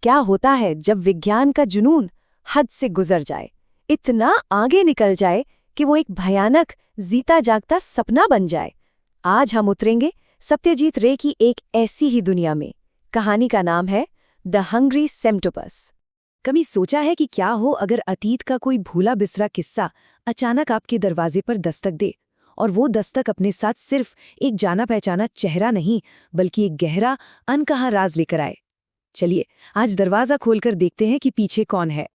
क्या होता है जब विज्ञान का जुनून हद से गुजर जाए, इतना आगे निकल जाए कि वो एक भयानक जीता जागता सपना बन जाए। आज हम उतरेंगे सत्यजीत रे की एक ऐसी ही दुनिया में। कहानी का नाम है द हंग्री सेप्टोपस। कभी सोचा है कि क्या हो अगर अतीत का कोई भूला बिसरा किस्सा अचानक आपके दरवाजे पर दस्तक दे, और वो दस्तक अपने साथ सिर्फ एक जाना पहचाना चेहरा नहीं बल्कि एक गहरा अनकहा राज लेकर आए। चलिए आज दरवाजा खोलकर देखते हैं कि पीछे कौन है।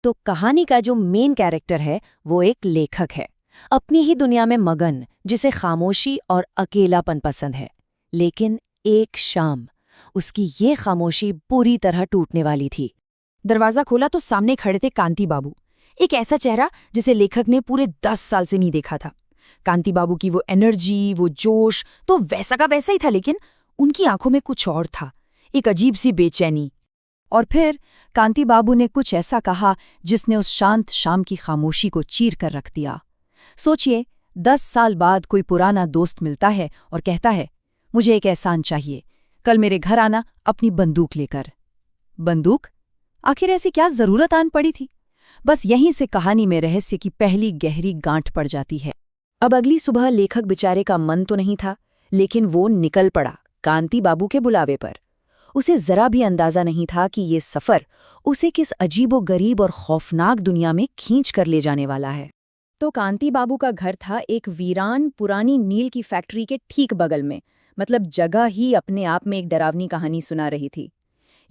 तो कहानी का जो मेन कैरेक्टर है वो एक लेखक है, अपनी ही दुनिया में मगन, जिसे खामोशी और अकेलापन पसंद है। लेकिन एक शाम उसकी ये खामोशी पूरी तरह टूटने वाली थी। दरवाजा खोला तो सामने खड़े थे कांति बाबू, एक ऐसा चेहरा जिसे लेखक ने पूरे 10 साल से नहीं देखा था। कांति बाबू की वो एनर्जी, वो जोश तो वैसा का वैसा ही था, लेकिन उनकी आंखों में कुछ और था, एक अजीब सी बेचैनी। और फिर कांति बाबू ने कुछ ऐसा कहा जिसने उस शांत शाम की खामोशी को चीर कर रख दिया। सोचिए, 10 साल बाद कोई पुराना दोस्त मिलता है और कहता है, मुझे एक एहसान चाहिए, कल मेरे घर आना अपनी बंदूक लेकर। बंदूक? आखिर ऐसी क्या जरूरत आन पड़ी थी? बस यहीं से कहानी में रहस्य की पहली गहरी गांठ पड़ जाती है। अब अगली सुबह लेखक बेचारे का मन तो नहीं था, लेकिन वो निकल पड़ा कांति बाबू के बुलावे पर। उसे जरा भी अंदाजा नहीं था कि ये सफर उसे किस अजीबो-गरीब और खौफनाक दुनिया में खींच कर ले जाने वाला है। तो कांति बाबू का घर था एक वीरान पुरानी नील की फैक्ट्री के ठीक बगल में। मतलब जगह ही अपने आप में एक डरावनी कहानी सुना रही थी।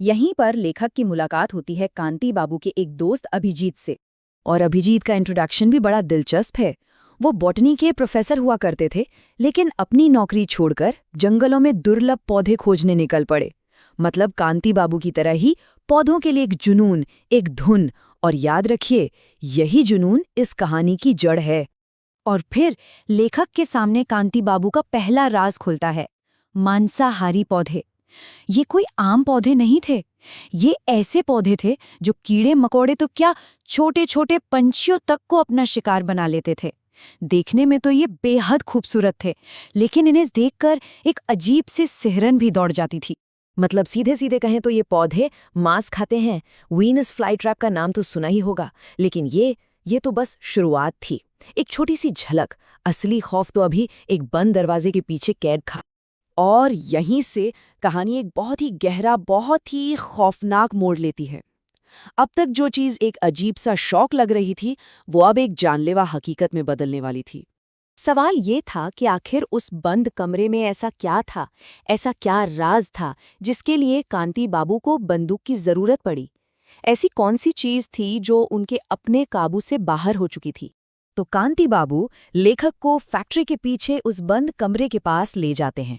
यहीं पर लेखक की मुलाकात होती है कांति बाबू के एक दोस्त अभिजीत से। और अभिजीत का इंट्रोडक्शन भी बड़ा दिलचस्प है। वो बॉटनी के प्रोफेसर हुआ करते थे, लेकिन अपनी नौकरी छोड़कर जंगलों में दुर्लभ पौधे खोजने निकल पड़े। मतलब कांति बाबू की तरह ही पौधों के लिए एक जुनून, एक धुन। और याद रखिए, यही जुनून इस कहानी की जड़ है। और फिर लेखक के सामने कांति बाबू का पहला राज खुलता है, मांसाहारी पौधे। ये कोई आम पौधे नहीं थे, ये ऐसे पौधे थे जो कीड़े मकोड़े तो क्या, छोटे छोटे पंछियों तक को अपना शिकार बना लेते थे। देखने में तो ये बेहद खूबसूरत थे, लेकिन इन्हें देखकर एक अजीब सी सिहरन भी दौड़ जाती थी। मतलब सीधे सीधे कहें तो ये पौधे मांस खाते हैं। वीनस फ्लाईट्रैप का नाम तो सुना ही होगा, लेकिन ये तो बस शुरुआत थी, एक छोटी सी झलक। असली खौफ तो अभी एक बंद दरवाजे के पीछे कैद था। और यहीं से कहानी एक बहुत ही गहरा, बहुत ही खौफनाक मोड़ लेती है। अब तक जो चीज़ एक अजीब सा शौक लग रही थी, वो अब एक जानलेवा हकीकत में बदलने वाली थी। सवाल ये था कि आखिर उस बंद कमरे में ऐसा क्या था, ऐसा क्या राज था जिसके लिए कांति बाबू को बंदूक की जरूरत पड़ी। ऐसी कौन सी चीज थी जो उनके अपने काबू से बाहर हो चुकी थी। तो कांति बाबू लेखक को फैक्ट्री के पीछे उस बंद कमरे के पास ले जाते हैं।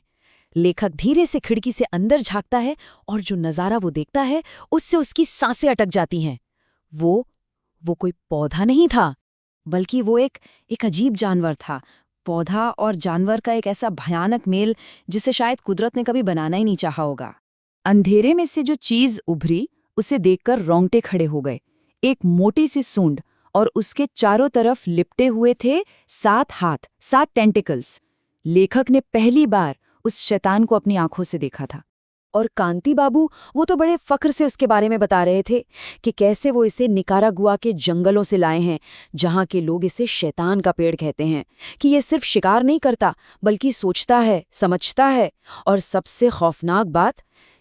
लेखक धीरे से खिड़की से अंदर झांकता है, और जो नज़ारा वो देखता है उससे उसकी सांसें अटक जाती हैं। वो कोई पौधा नहीं था, बल्कि वो एक अजीब जानवर था। पौधा और जानवर का एक ऐसा भयानक मेल जिसे शायद कुदरत ने कभी बनाना ही नहीं चाहा होगा। अंधेरे में से जो चीज उभरी उसे देखकर रोंगटे खड़े हो गए। एक मोटी सी सूंड, और उसके चारों तरफ लिपटे हुए थे 7 हाथ, 7 टेंटिकल्स। लेखक ने पहली बार उस शैतान को अपनी आंखों से देखा था। और कांति बाबू वो तो बड़े फक्र से उसके बारे में बता रहे थे कि कैसे वो इसे निकारागुआ के जंगलों से लाए हैं, जहां के लोग इसे शैतान का पेड़ कहते हैं। कि ये सिर्फ शिकार नहीं करता, बल्कि सोचता है, समझता है। और सबसे खौफनाक बात,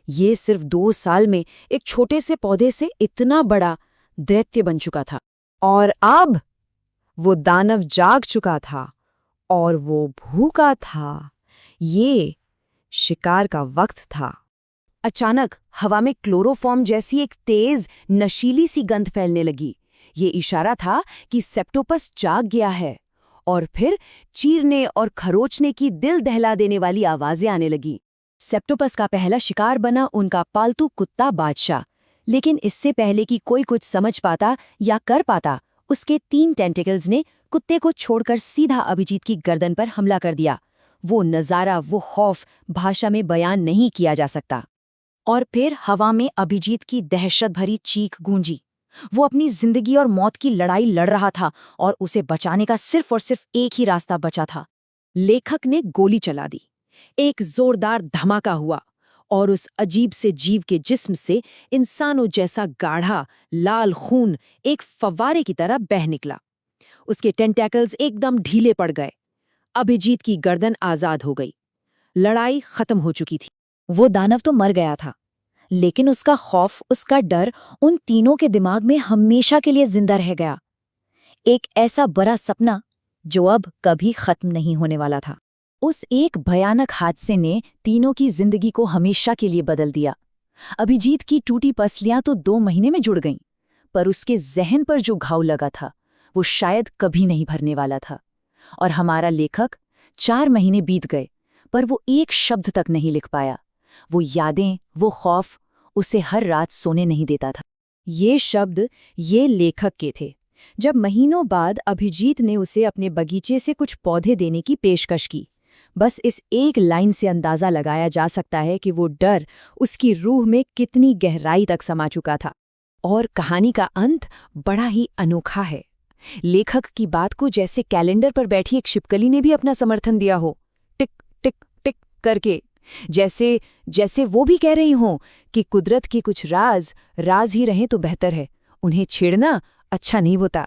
ये सिर्फ 2 साल में एक छोटे से पौधे से इतना बड़ा दैत्य बन चुका था। और अब वो दानव जाग चुका था, और वो भूखा था। ये शिकार का वक्त था। अचानक हवा में क्लोरोफॉर्म जैसी एक तेज नशीली सी गंध फैलने लगी। ये इशारा था कि सेप्टोपस जाग गया है। और फिर चीरने और खरोचने की दिल दहला देने वाली आवाजें आने लगी। सेप्टोपस का पहला शिकार बना उनका पालतू कुत्ता बादशाह। लेकिन इससे पहले कि कोई कुछ समझ पाता या कर पाता, उसके 3 टेंटिकल्स ने कुत्ते को छोड़कर सीधा अभिजीत की गर्दन पर हमला कर दिया। वो नज़ारा, वो खौफ भाषा में बयान नहीं किया जा सकता। और फिर हवा में अभिजीत की दहशत भरी चीख गूंजी। वो अपनी जिंदगी और मौत की लड़ाई लड़ रहा था, और उसे बचाने का सिर्फ और सिर्फ एक ही रास्ता बचा था। लेखक ने गोली चला दी। एक जोरदार धमाका हुआ, और उस अजीब से जीव के जिस्म से इंसानों जैसा गाढ़ा लाल खून एक फव्वारे की तरह बह निकला। उसके टेंटैकल्स एकदम ढीले पड़ गए। अभिजीत की गर्दन आजाद हो गई। लड़ाई खत्म हो चुकी थी। वो दानव तो मर गया था, लेकिन उसका खौफ, उसका डर उन तीनों के दिमाग में हमेशा के लिए जिंदा रह गया। एक ऐसा बड़ा सपना जो अब कभी खत्म नहीं होने वाला था। उस एक भयानक हादसे ने तीनों की जिंदगी को हमेशा के लिए बदल दिया। अभिजीत की टूटी पसलियां तो 2 महीने में जुड़ गईं, पर उसके जहन पर जो घाव लगा था वो शायद कभी नहीं भरने वाला था। और हमारा लेखक 4 महीने बीत गए, पर वो एक शब्द तक नहीं लिख पाया। वो यादें, वो खौफ उसे हर रात सोने नहीं देता था। ये शब्द ये लेखक के थे। जब महीनों बाद अभिजीत ने उसे अपने बगीचे से कुछ पौधे देने की पेशकश की, बस इस एक लाइन से अंदाजा लगाया जा सकता है कि वो डर उसकी रूह में कितनी गहराई तक समा चुका था। और कहानी का अंत बड़ा ही अनोखा है। लेखक की बात को जैसे कैलेंडर पर बैठी एक छिपकली ने भी अपना समर्थन दिया हो, टिक टिक टिक करके, जैसे जैसे वो भी कह रही हों कि कुदरत के कुछ राज राज ही रहें तो बेहतर है, उन्हें छेड़ना अच्छा नहीं होता।